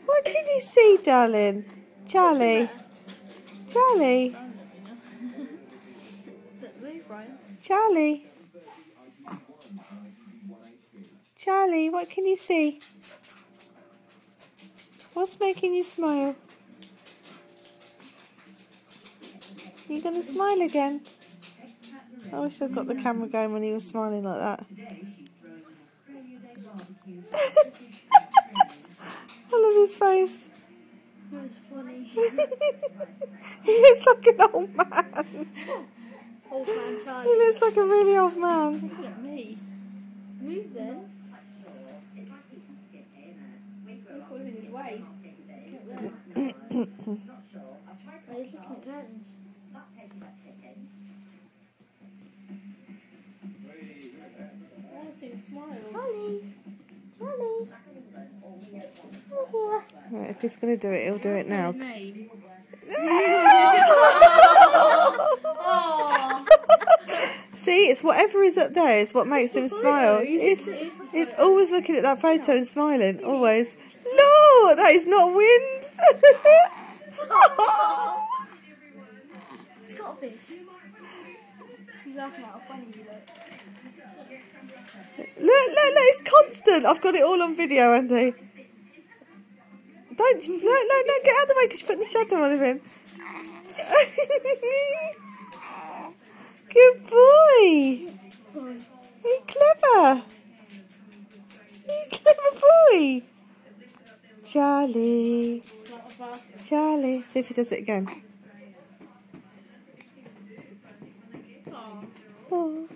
What can you see, darling? Charlie. Charlie. Charlie. Charlie, what can you see? What's making you smile? You gonna smile again? I wish I'd got the camera going when he was smiling like that. I love his face. That was funny. He looks like an old man. Old man Charlie. He looks like a really old man. Look at me. Move then. Look what's in his way. Oh, he's looking at curtains. I want to see him smile. Charlie. Charlie. Right, if he's going to do it, he'll do it now. His name. See, it's whatever is up there is what makes him smile. It's always looking at that photo and smiling, always. No, that is not wind. It's got to be. She's laughing at how funny you look. Look, it's constant. I've got it all on video, Andy. Don't, no, get out of the way because you're putting the shadow on him. Good boy. You're clever. You're a clever boy. Charlie. Charlie. See if he does it again. Oh.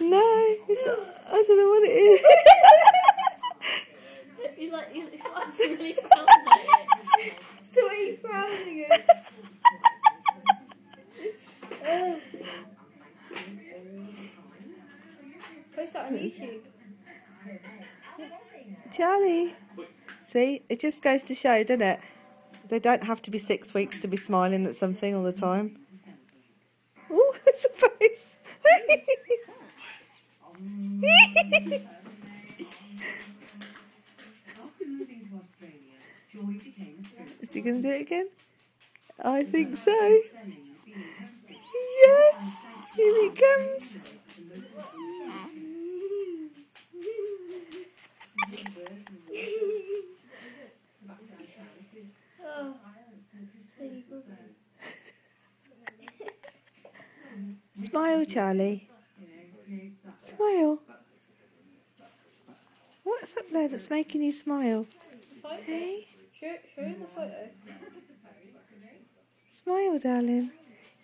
No, it's not, I don't know what it is. He's really frowning at it. So he's frowning at it. Post that on YouTube. Charlie. See, it just goes to show, doesn't it? They don't have to be 6 weeks to be smiling at something all the time. Oh, that's a face. Is he going to do it again? I think so. Yes, here he comes. Smile, Charlie. Smile. What's up there that's making you smile? Hey? Show him the photo. Smile, darling.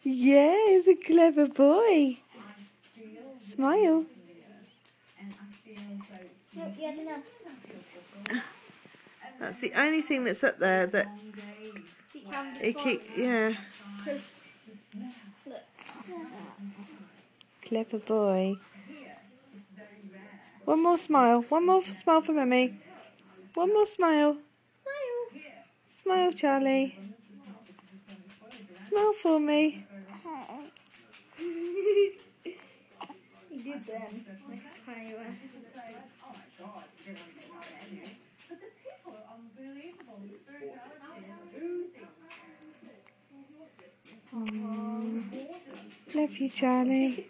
Yeah, he's a clever boy. Smile. That's the only thing that's up there that he yeah. Look. Clever boy. One more smile. One more smile for Mummy. One more smile. Smile. Smile, Charlie. Smile for me. He did then. Like a tiny one. Love you, Charlie.